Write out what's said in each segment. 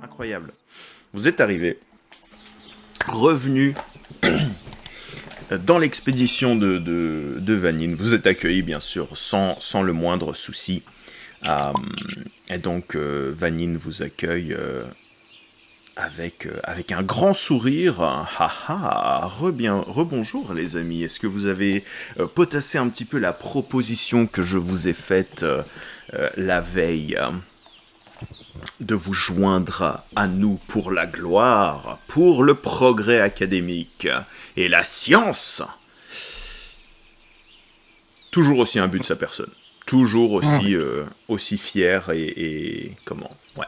Incroyable. Vous êtes arrivé, revenu dans l'expédition de Vanine. Vous êtes accueilli, bien sûr, sans le moindre souci. Et donc, Vanine vous accueille avec un grand sourire. Rebonjour, les amis. Est-ce que vous avez potassé un petit peu la proposition que je vous ai faite la veille de vous joindre à nous pour la gloire, pour le progrès académique et la science. Toujours aussi imbu de sa personne. Toujours aussi fier et comment. Ouais.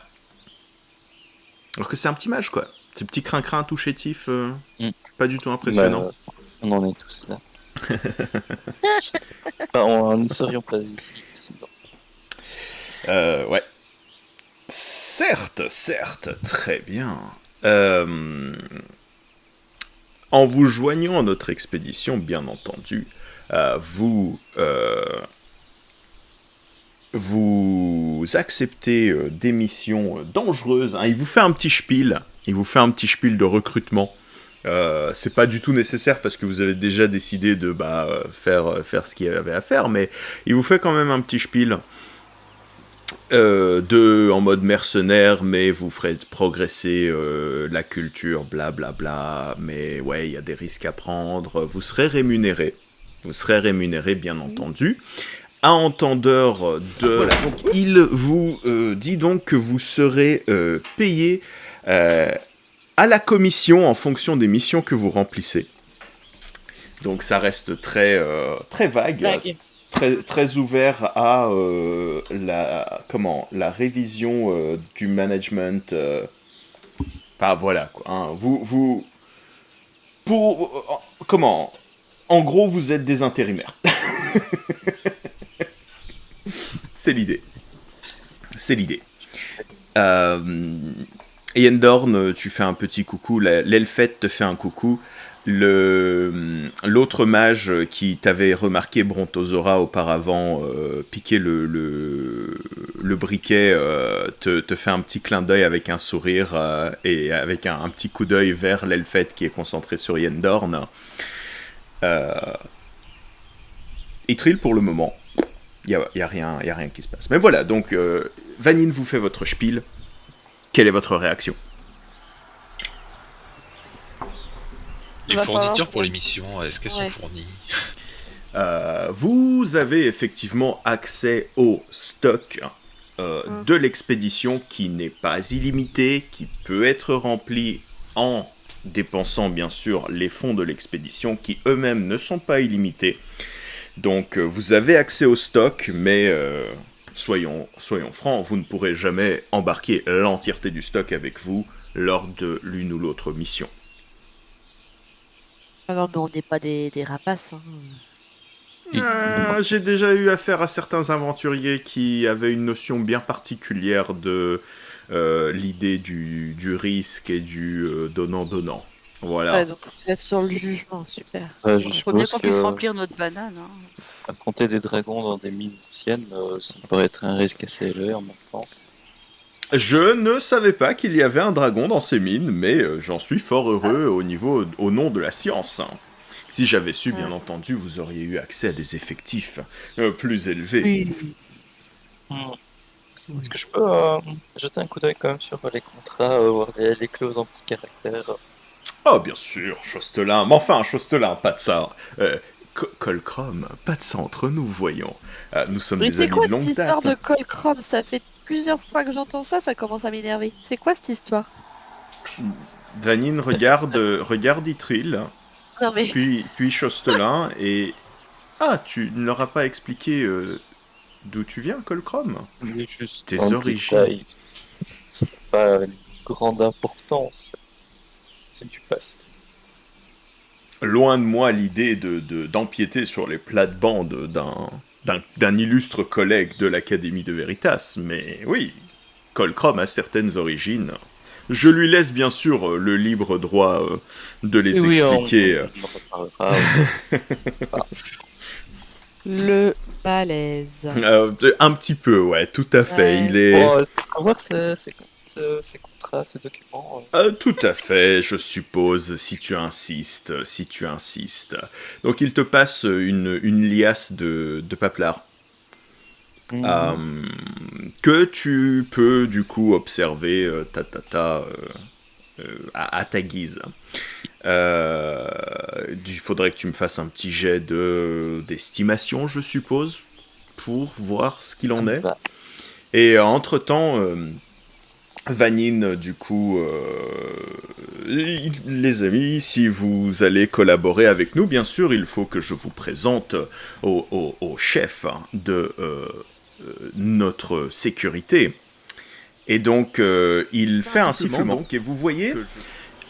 Alors que c'est un petit mage, quoi. Ces petits crin-crin tout chétif, pas du tout impressionnant. On en est tous là. Enfin, nous serions pas ici, sinon. Ouais. Certes, très bien. En vous joignant à notre expédition, bien entendu, vous acceptez des missions dangereuses. Hein. Il vous fait un petit spiel de recrutement. C'est pas du tout nécessaire parce que vous avez déjà décidé de faire ce qu'il y avait à faire, mais il vous fait quand même un petit spiel. En mode mercenaire, mais vous ferez progresser la culture, blablabla, mais ouais, il y a des risques à prendre, vous serez rémunéré, bien entendu. À entendeur de... Voilà, donc il vous dit donc que vous serez payé à la commission en fonction des missions que vous remplissez. Donc ça reste très vague. Très ouvert à la révision du management. Enfin voilà quoi. Hein, en gros vous êtes des intérimaires. C'est l'idée. Yendorn, tu fais un petit coucou. L'elfette te fait un coucou. L'autre mage qui t'avait remarqué Brontosora auparavant piquer le briquet te fait un petit clin d'œil avec un sourire et avec un petit coup d'œil vers l'elfette qui est concentré sur Yendorn. Itril, pour le moment, il y a rien qui se passe. Mais voilà, donc Vanine vous fait votre spiel. Quelle est votre réaction ? Les fournitures pour les missions, est-ce qu'elles sont fournies ? Vous avez effectivement accès au stock de l'expédition qui n'est pas illimité, qui peut être rempli en dépensant bien sûr les fonds de l'expédition qui eux-mêmes ne sont pas illimités. Donc vous avez accès au stock, mais soyons francs, vous ne pourrez jamais embarquer l'entièreté du stock avec vous lors de l'une ou l'autre mission. Alors, mais on n'est pas des rapaces. J'ai déjà eu affaire à certains aventuriers qui avaient une notion bien particulière de l'idée du risque et du donnant-donnant. Voilà. Ouais, donc vous êtes sur le jugement, super. Il faut bien qu'on puisse remplir notre banane. Hein. Compter des dragons dans des mines anciennes, ça me paraît être un risque assez élevé en même temps. Je ne savais pas qu'il y avait un dragon dans ces mines, mais j'en suis fort heureux au nom de la science. Si j'avais su, bien entendu, vous auriez eu accès à des effectifs plus élevés. Oui. Est-ce que je peux jeter un coup d'œil quand même sur les contrats, voir les clauses en petits caractères? Oh, bien sûr, Chostelin. Mais enfin, Chostelin, pas de ça. Colcrom, pas de ça entre nous, voyons. Nous sommes des amis de longue date. C'est quoi cette histoire de Colcrom? Ça fait plusieurs fois que j'entends ça, ça commence à m'énerver. C'est quoi cette histoire? Vanine regarde Itril, non, mais... puis Chostelin, et... Ah, tu ne leur as pas expliqué d'où tu viens, Colcrom? Juste tes en origines. Détail. C'est pas une grande importance. C'est du passé. Loin de moi l'idée d'empiéter sur les plates-bandes d'un illustre collègue de l'Académie de Veritas, mais oui, Colcrom a certaines origines. Je lui laisse bien sûr le libre droit de les Oui, expliquer. on en reparlera aussi. Le malaise. Un petit peu, ouais, tout à fait. Ouais. Il est... Bon, est-ce qu'on va voir ces contrats, ces documents Tout à fait, je suppose, si tu insistes, si tu insistes. Donc il te passe une liasse de paplards que tu peux du coup observer à ta guise. Il faudrait que tu me fasses un petit jet d'estimation, je suppose, pour voir ce qu'il en est. Et entre-temps, Vanine, du coup, les amis, si vous allez collaborer avec nous, bien sûr, il faut que je vous présente au chef de notre sécurité. Et donc, il fait un sifflement. Donc, et vous voyez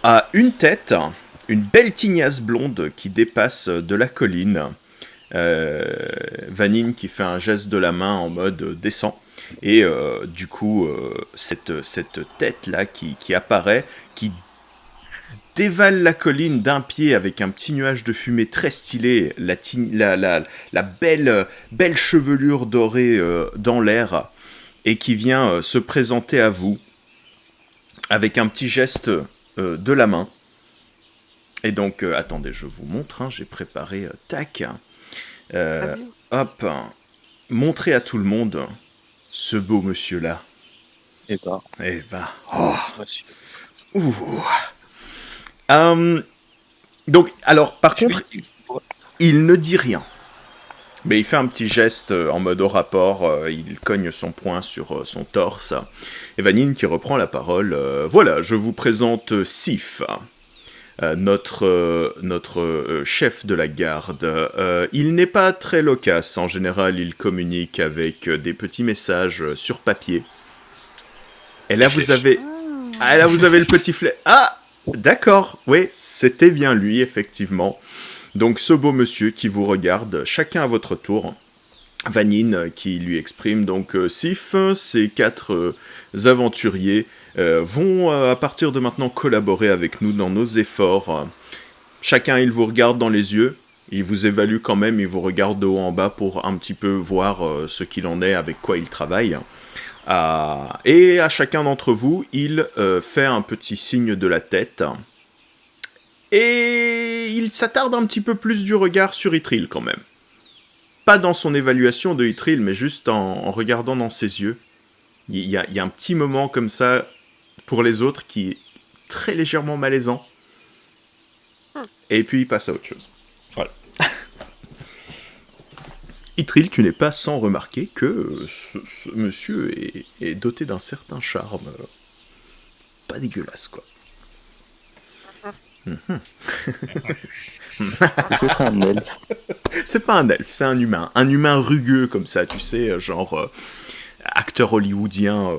à une tête, une belle tignasse blonde qui dépasse de la colline. Vanine qui fait un geste de la main en mode descend. Et du coup, cette tête-là qui apparaît, qui dévale la colline d'un pied avec un petit nuage de fumée très stylé, la belle chevelure dorée dans l'air, et qui vient se présenter à vous avec un petit geste de la main. Et donc, attendez, je vous montre, hein, j'ai préparé, tac, hop, montrez à tout le monde ce beau monsieur-là. Eh ben, oh, monsieur. Donc, alors, par contre, il ne dit rien. Mais il fait un petit geste en mode au rapport, il cogne son poing sur son torse. Et Vanine qui reprend la parole. Voilà, je vous présente Sif, notre chef de la garde. Il n'est pas très loquace. En général, il communique avec des petits messages sur papier. Et là, vous avez... Ah, là, vous avez le petit flèche. Ah, d'accord. Oui, c'était bien lui, effectivement. Donc, ce beau monsieur qui vous regarde, chacun à votre tour. Vanine qui lui exprime donc Sif, ces 4 aventuriers vont à partir de maintenant collaborer avec nous dans nos efforts. Chacun, il vous regarde dans les yeux, il vous évalue quand même, il vous regarde de haut en bas pour un petit peu voir ce qu'il en est, avec quoi il travaille. Et à chacun d'entre vous, il fait un petit signe de la tête. Et il s'attarde un petit peu plus du regard sur Ythril quand même. Pas dans son évaluation de Ythril, mais juste en regardant dans ses yeux. Il y a un petit moment comme ça, pour les autres, qui est très légèrement malaisant. Et puis il passe à autre chose. Voilà. Ythril, tu n'es pas sans remarquer que ce monsieur est doté d'un certain charme. Pas dégueulasse, quoi. C'est pas un elfe. C'est pas un elfe, c'est un humain. Un humain rugueux comme ça, tu sais, genre acteur hollywoodien,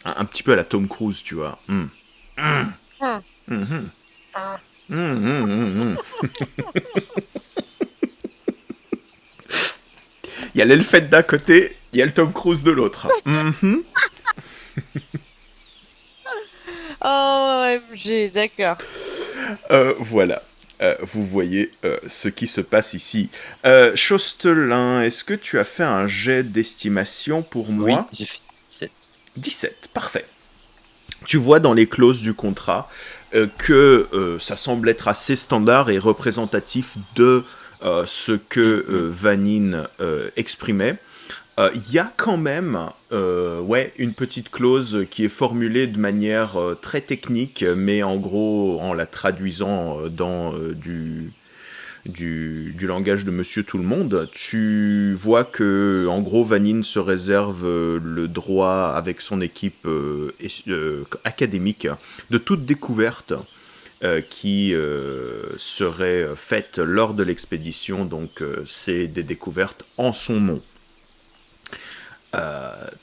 un petit peu à la Tom Cruise, tu vois. Il y a l'elfette d'un côté, il y a le Tom Cruise de l'autre. Oh, OMG, d'accord. Voilà. Vous voyez ce qui se passe ici. Chostelin, est-ce que tu as fait un jet d'estimation pour moi ? Oui, j'ai fait 17. 17, parfait. Tu vois dans les clauses du contrat que ça semble être assez standard et représentatif de ce que Vanine exprimait. Il y a quand même une petite clause qui est formulée de manière très technique, mais en gros, en la traduisant dans du langage de Monsieur Tout-le-Monde, tu vois que, en gros, Vanine se réserve le droit, avec son équipe académique, de toute découverte qui serait faite lors de l'expédition. Donc, c'est des découvertes en son nom.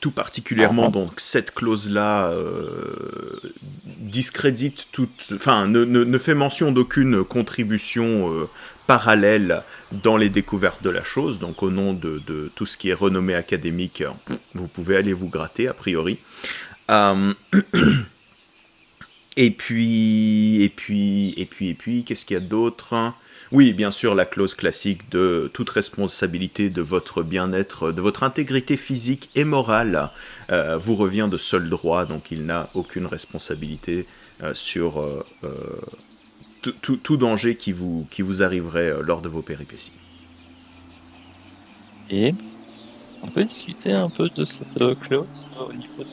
Tout particulièrement, donc cette clause-là discrédite ne fait mention d'aucune contribution parallèle dans les découvertes de la chose. Donc au nom de tout ce qui est renommée académique, vous pouvez aller vous gratter a priori. Qu'est-ce qu'il y a d'autre? Oui, bien sûr, la clause classique de toute responsabilité de votre bien-être, de votre intégrité physique et morale vous revient de seul droit, donc il n'a aucune responsabilité sur tout danger qui vous arriverait lors de vos péripéties. Et on peut discuter un peu de cette clause au niveau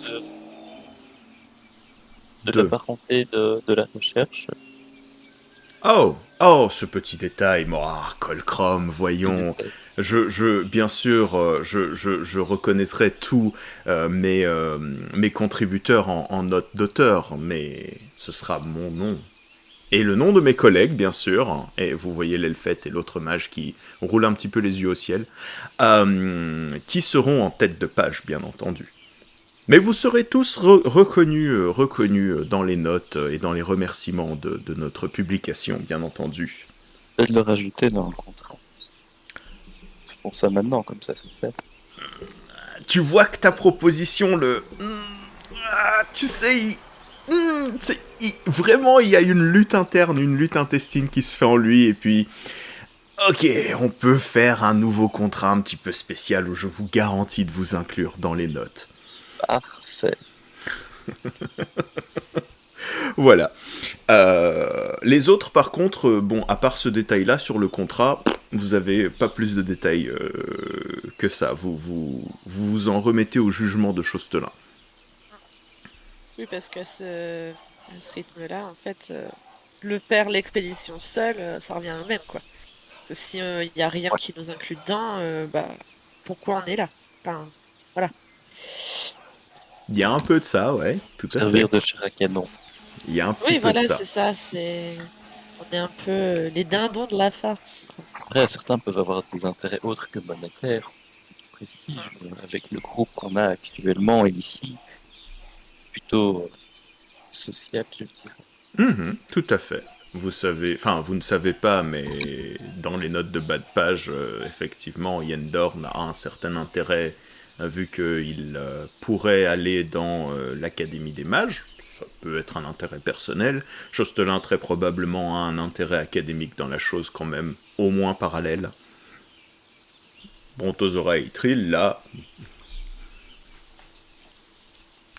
de la parenté de la recherche. Oh, ce petit détail, moi, Colcrom, voyons. Bien sûr, je reconnaîtrai tous mes contributeurs en note d'auteur, mais ce sera mon nom. Et le nom de mes collègues, bien sûr, et vous voyez l'elfette et l'autre mage qui roulent un petit peu les yeux au ciel, qui seront en tête de page, bien entendu. Mais vous serez tous reconnus dans les notes et dans les remerciements de notre publication, bien entendu. Je vais le rajouter dans le contrat. C'est pour ça maintenant, comme ça c'est fait. Tu vois que ta proposition, tu sais, vraiment, il y a une lutte interne, une lutte intestine qui se fait en lui, et puis... Ok, on peut faire un nouveau contrat un petit peu spécial où je vous garantis de vous inclure dans les notes. Parfait. Voilà. Les autres, par contre, bon, à part ce détail-là sur le contrat, vous avez pas plus de détails que ça. Vous en remettez au jugement de Chostelin. Oui, parce qu'à ce rythme-là, en fait, l'expédition seule, ça revient au même, quoi. Parce que si il n'y a rien qui nous inclut dedans, pourquoi on est là? Enfin, voilà. Il y a un peu de ça, ouais, tout à fait. Servir de chair à canon. Il y a un petit peu de ça. Oui, voilà, c'est ça. On est un peu les dindons de la farce, quoi. Après, certains peuvent avoir des intérêts autres que monétaires, de prestige, avec le groupe qu'on a actuellement ici, plutôt social, je dirais. Tout à fait. Vous ne savez pas, mais dans les notes de bas de page, effectivement, Yendorn a un certain intérêt, vu qu'il pourrait aller dans l'Académie des Mages. Ça peut être un intérêt personnel. Chostelin, très probablement, a un intérêt académique dans la chose, quand même, au moins parallèle. Brontosaura et Trill, là...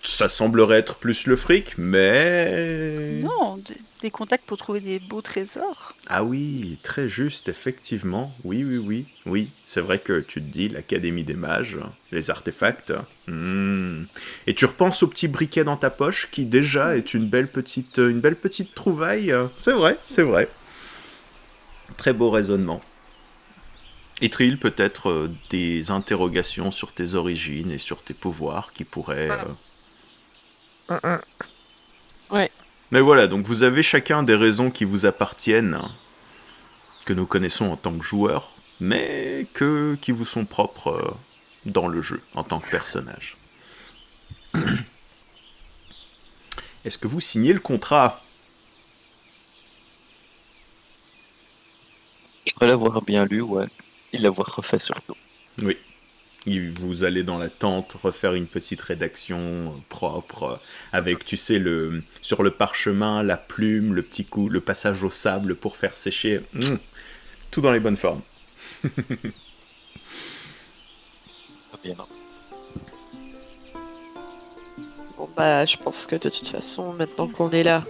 Ça semblerait être plus le fric, mais... Non, des contacts pour trouver des beaux trésors. Ah oui, très juste, effectivement. Oui. C'est vrai que tu te dis, l'Académie des Mages, les artefacts... Et tu repenses au petit briquet dans ta poche, qui déjà est une belle petite trouvaille. C'est vrai. Très beau raisonnement. Itril, peut-être des interrogations sur tes origines et sur tes pouvoirs qui pourraient... Ouais. Mais voilà, donc vous avez chacun des raisons qui vous appartiennent, que nous connaissons en tant que joueurs, mais qui vous sont propres dans le jeu, en tant que personnage. Est-ce que vous signez le contrat? Après l'avoir bien lu, ouais. Et l'avoir refait surtout. Oui. Vous allez dans la tente refaire une petite rédaction propre, avec, tu sais, sur le parchemin, la plume, le passage au sable pour faire sécher. Tout dans les bonnes formes. Bien. Bon, je pense que de toute façon, maintenant qu'on est là,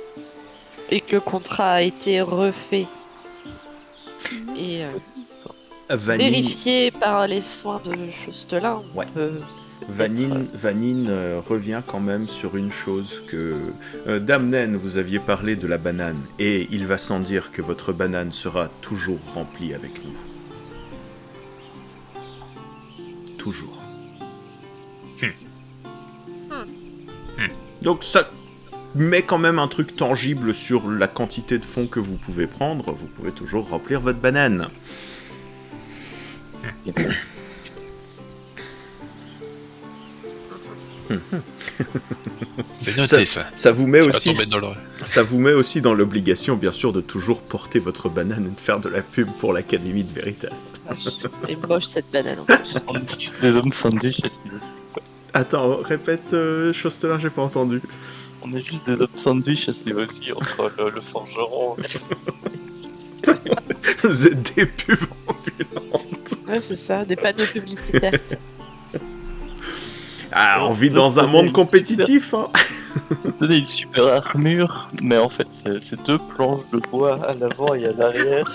et que le contrat a été refait, et... vérifié par les soins de Chostelin. Ouais. Vanine revient quand même sur une chose que... Dame Naine, vous aviez parlé de la banane, et il va sans dire que votre banane sera toujours remplie avec nous. Toujours. Donc ça met quand même un truc tangible sur la quantité de fonds que vous pouvez prendre. Vous pouvez toujours remplir votre banane. C'est noté, ça. Ça vous met aussi dans l'obligation, bien sûr, de toujours porter votre banane et de faire de la pub pour l'Académie de Veritas. Elle est moche cette banane en plus. Des hommes sandwich, Attends, répète, Chostelin, j'ai pas entendu. On est juste des hommes sandwich à ce niveau-ci entre le forgeron. Vous êtes des pubs ambulantes. Ouais, c'est ça, des panneaux publicitaires. Ah, on vit dans un monde compétitif. Hein. Tenez une super armure, mais en fait c'est 2 planches de bois à l'avant et à l'arrière.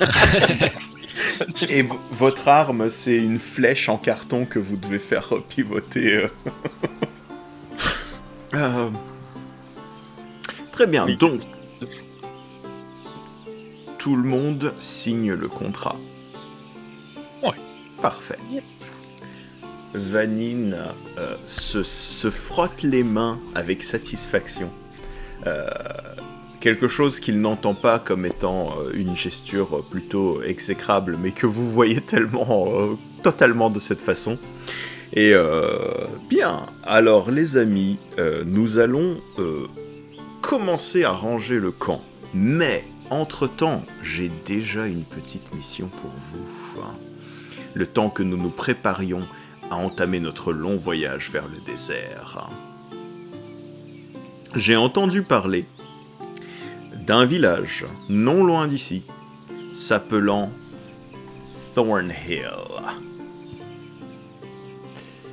Et votre arme, c'est une flèche en carton que vous devez faire pivoter. Très bien, Oui. donc tout le monde signe le contrat. Ouais. Parfait. Yep. Vanine se frotte les mains avec satisfaction. Quelque chose qu'il n'entend pas comme étant une gesture plutôt exécrable, mais que vous voyez totalement de cette façon. Et bien, alors les amis, nous allons commencer à ranger le camp. Mais, entre-temps, j'ai déjà une petite mission pour vous. Le temps que nous nous préparions à entamer notre long voyage vers le désert. J'ai entendu parler d'un village non loin d'ici, s'appelant Thornhill.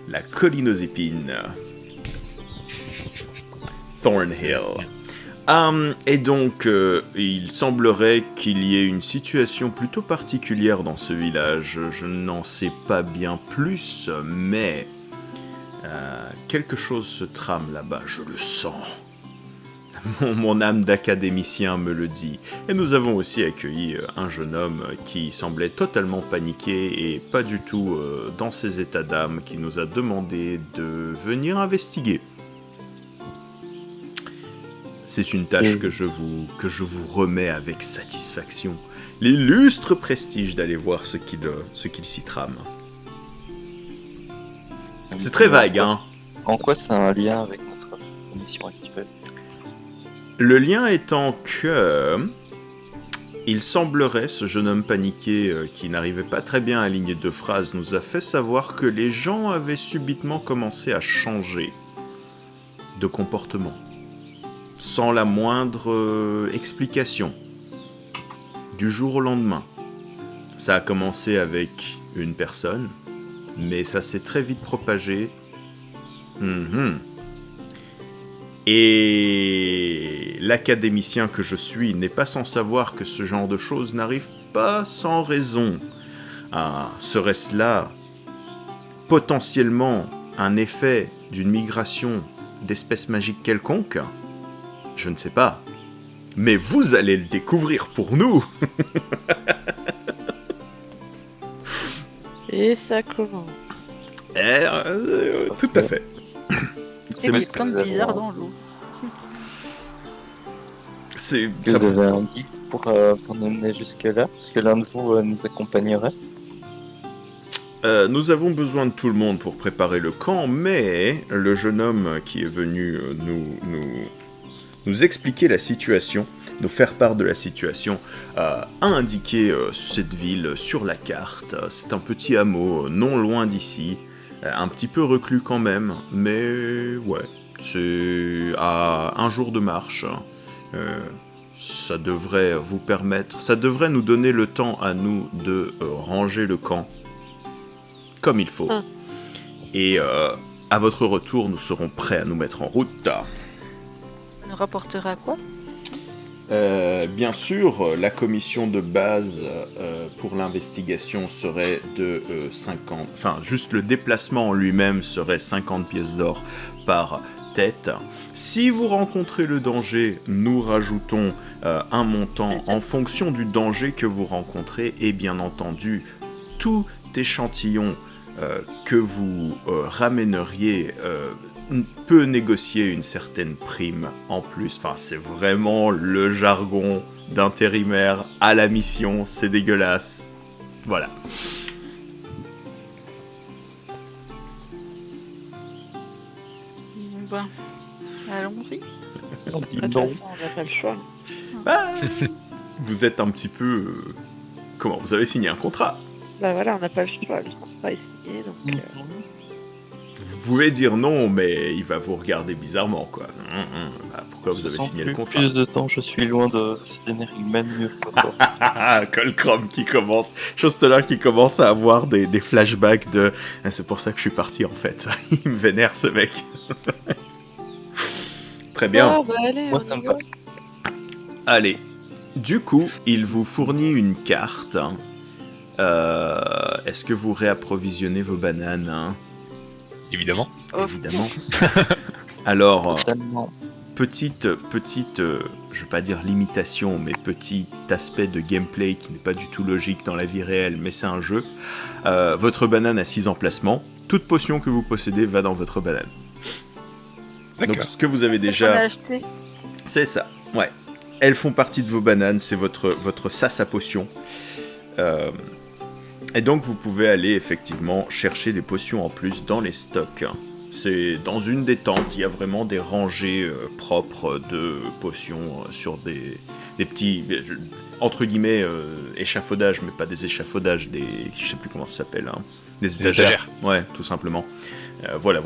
La colline aux épines. Thornhill. Et donc, il semblerait qu'il y ait une situation plutôt particulière dans ce village. Je n'en sais pas bien plus, mais quelque chose se trame là-bas, je le sens. Mon âme d'académicien me le dit. Et nous avons aussi accueilli un jeune homme qui semblait totalement paniqué et pas du tout dans ses états d'âme, qui nous a demandé de venir investiguer. C'est une tâche que je vous remets avec satisfaction. L'illustre prestige d'aller voir ce qu'il s'y trame. C'est très vague, hein. En quoi c'est un lien avec notre mission actuelle? Le lien étant que... Il semblerait, ce jeune homme paniqué qui n'arrivait pas très bien à aligner 2 phrases, nous a fait savoir que les gens avaient subitement commencé à changer de comportement. Sans la moindre explication. Du jour au lendemain. Ça a commencé avec une personne, mais ça s'est très vite propagé. Et l'académicien que je suis n'est pas sans savoir que ce genre de choses n'arrive pas sans raison. Serait-ce là potentiellement un effet d'une migration d'espèces magiques quelconque ? Je ne sais pas. Mais vous allez le découvrir pour nous. Et ça commence. Tout à fait. C'est des plantes bizarres dans l'eau. Vous avez un guide pour nous mener jusque-là? Est-ce que l'un de vous nous accompagnerait? Nous avons besoin de tout le monde pour préparer le camp, mais le jeune homme qui est venu nous expliquer la situation, nous faire part de la situation, a indiqué cette ville sur la carte. C'est un petit hameau non loin d'ici, un petit peu reclus quand même, mais ouais, c'est à 1 jour de marche. Ça devrait vous permettre, ça devrait nous donner le temps à nous de ranger le camp comme il faut. Et à votre retour, nous serons prêts à nous mettre en route. Ça nous rapportera quoi? Bien sûr, la commission de base pour l'investigation serait de 50... Enfin, juste le déplacement en lui-même serait 50 pièces d'or par tête. Si vous rencontrez le danger, nous rajoutons un montant en fonction du danger que vous rencontrez et bien entendu, tout échantillon que vous ramèneriez peut négocier une certaine prime en plus. Enfin, c'est vraiment le jargon d'intérimaire à la mission, c'est dégueulasse. Voilà. Ben, allons-y. On dit De toute non. façon, on n'a pas le choix. Vous êtes un petit peu... Comment? Vous avez signé un contrat? Bah voilà, on n'a pas le choix. Le contrat est signé, donc... Vous pouvez dire non, mais il va vous regarder bizarrement, quoi. Pourquoi vous avez signé le contrat? Plus de temps, je suis loin de cette énergie murmure. Colcrom qui commence, Chosteler qui commence à avoir des flashbacks de « C'est pour ça que je suis parti, en fait. » Il me vénère, ce mec. Très bien. Oh, bah allez, Moi, on ça y me va. va. Allez. Du coup, il vous fournit une carte. Est-ce que vous réapprovisionnez vos bananes, hein? Évidemment. Évidemment. Alors, Totalement. petite, je vais pas dire limitation, mais petit aspect de gameplay qui n'est pas du tout logique dans la vie réelle, mais c'est un jeu. Votre banane a 6 emplacements. Toute potion que vous possédez va dans votre banane. Donc ce que vous avez On a déjà... acheté. C'est ça, ouais. Elles font partie de vos bananes, c'est votre sas à potions. Et donc vous pouvez aller effectivement chercher des potions en plus dans les stocks. C'est dans une des tentes, il y a vraiment des rangées propres de potions sur des petits, entre guillemets, échafaudages, mais pas des échafaudages, je sais plus comment ça s'appelle, hein, des étagères. Ouais, tout simplement. Voilà.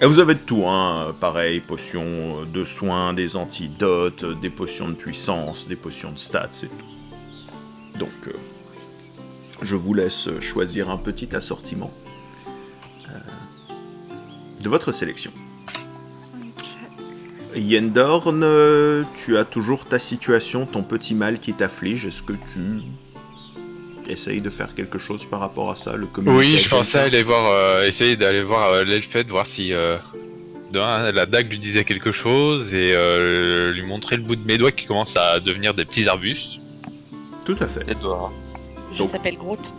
Et vous avez de tout, hein, pareil, potions de soins, des antidotes, des potions de puissance, des potions de stats, c'est tout. Donc, je vous laisse choisir un petit assortiment de votre sélection. Yendorn, tu as toujours ta situation, ton petit mal qui t'afflige. Est-ce que tu essayes de faire quelque chose par rapport à ça, le communiquer? Oui, je pensais aller voir, essayer d'aller voir l'elfette, voir si la dague lui disait quelque chose et lui montrer le bout de mes doigts qui commence à devenir des petits arbustes. Tout à fait. Edouard. Je Donc- s'appelle Groot.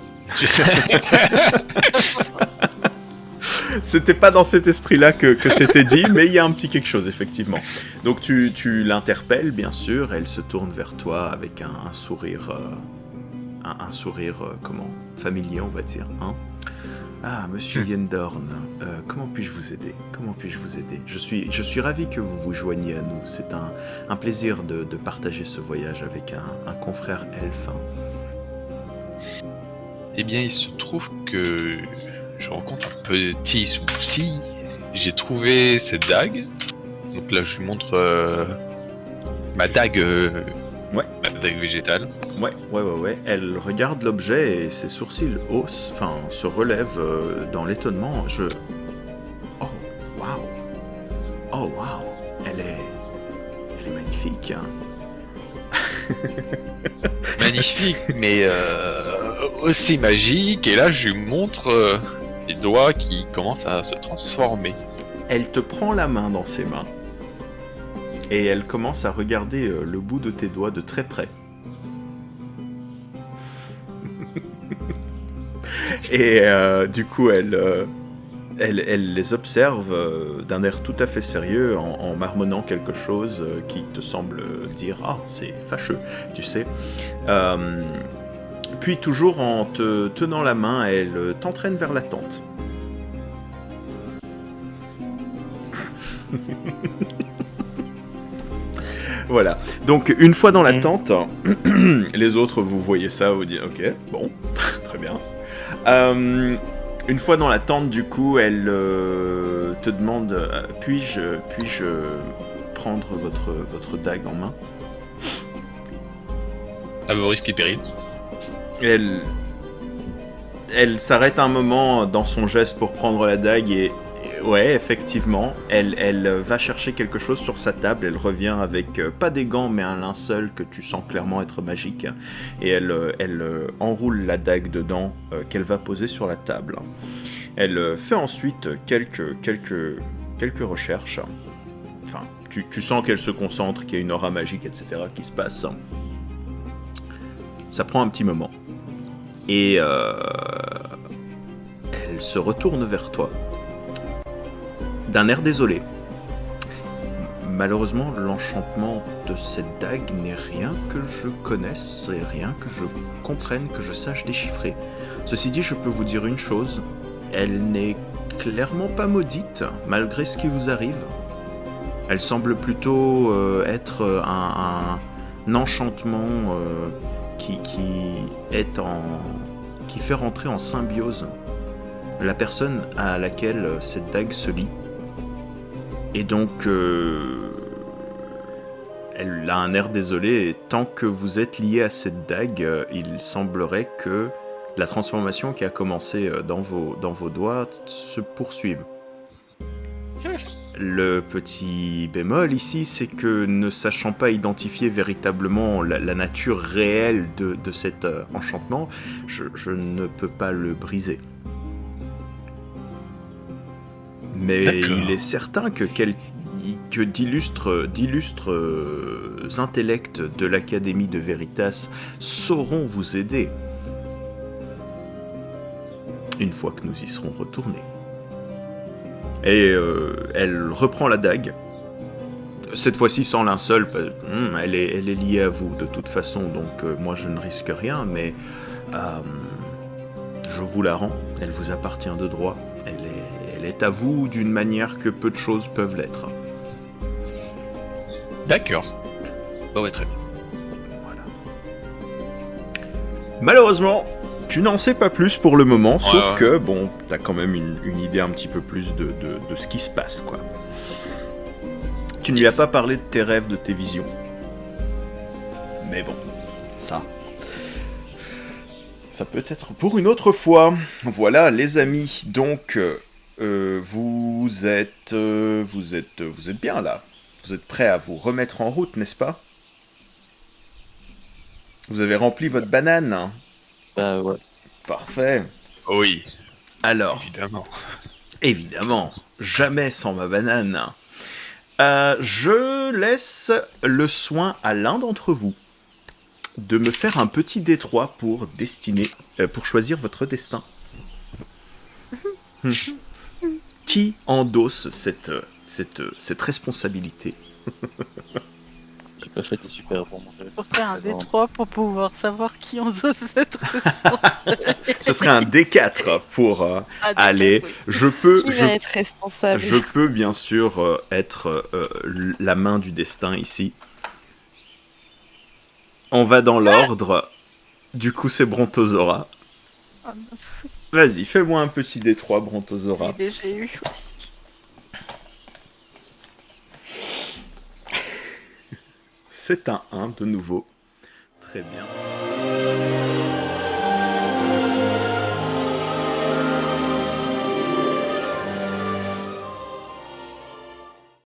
C'était pas dans cet esprit-là que c'était dit, mais il y a un petit quelque chose, effectivement. Donc tu l'interpelles, bien sûr, elle se tourne vers toi avec un sourire... un sourire, familier, on va dire, hein. Ah, monsieur Yendorn, comment puis-je vous aider? Je suis ravi que vous vous joigniez à nous. C'est un plaisir de partager ce voyage avec un confrère elfe. Eh bien, il se trouve que je rencontre un petit souci. J'ai trouvé cette dague. Donc là, je lui montre ma dague, Ouais. ma dague végétale. Ouais. Elle regarde l'objet et ses sourcils se relèvent dans l'étonnement. Oh, waouh. Elle est magnifique, hein. Magnifique, mais aussi magique. Et là, je lui montre les doigts qui commencent à se transformer. Elle te prend la main dans ses mains et elle commence à regarder le bout de tes doigts de très près. Et du coup, elle les observe d'un air tout à fait sérieux en marmonnant quelque chose qui te semble dire « Ah, c'est fâcheux, tu sais. » Puis toujours en te tenant la main, elle t'entraîne vers la tente. Voilà. Donc, une fois dans la tente, les autres, vous voyez ça, vous dites « Ok, bon, très bien. » Une fois dans la tente, du coup, elle te demande « Puis-je prendre votre dague en main ?» À vos risques et périls. Elle s'arrête un moment dans son geste pour prendre la dague et ouais, effectivement, elle va chercher quelque chose sur sa table, elle revient avec pas des gants mais un linceul que tu sens clairement être magique et elle enroule la dague dedans qu'elle va poser sur la table. Elle fait ensuite quelques recherches. Enfin, tu sens qu'elle se concentre, qu'il y a une aura magique, etc. qui se passe. Ça prend un petit moment. Et elle se retourne vers toi. D'un air désolé. Malheureusement, l'enchantement de cette dague n'est rien que je connaisse et rien que je comprenne, que je sache déchiffrer. Ceci dit, je peux vous dire une chose, elle n'est clairement pas maudite, malgré ce qui vous arrive. Elle semble plutôt être un enchantement qui fait rentrer en symbiose la personne à laquelle cette dague se lie. Et donc, elle a un air désolé, et tant que vous êtes lié à cette dague, il semblerait que la transformation qui a commencé dans vos doigts se poursuive. Le petit bémol ici, c'est que ne sachant pas identifier véritablement la nature réelle de cet enchantement, je ne peux pas le briser. Mais D'accord. il est certain que d'illustres intellects de l'Académie de Veritas sauront vous aider une fois que nous y serons retournés. Et elle reprend la dague, cette fois-ci sans linceul, elle est liée à vous de toute façon, donc moi je ne risque rien, mais je vous la rends, elle vous appartient de droit, elle est à vous d'une manière que peu de choses peuvent l'être. D'accord. Bon, ouais, très bien. Voilà. Malheureusement, tu n'en sais pas plus pour le moment, sauf que, bon, t'as quand même une idée un petit peu plus de ce qui se passe, quoi. Tu ne lui as pas parlé de tes rêves, de tes visions. Mais bon, ça peut être pour une autre fois. Voilà, les amis, donc, vous êtes bien, là. Vous êtes prêts à vous remettre en route, n'est-ce pas? Vous avez rempli votre banane? Bah ouais. Parfait. Oui. Alors, évidemment, jamais sans ma banane. Je laisse le soin à l'un d'entre vous de me faire un petit D3 pour pour choisir votre destin. Qui endosse cette responsabilité? J'ai pas fait des super bons. Faut faire un D3 pour pouvoir savoir qui on doit cette responsabilité. Ce serait un D4 pour aller. Oui. Qui va être responsable? Je peux bien sûr être la main du destin ici. On va dans l'ordre. Du coup, c'est Brontosaura. Oh, non. Vas-y, fais-moi un petit D3, Brontosaura. J'ai eu aussi. C'est un 1 de nouveau. Très bien.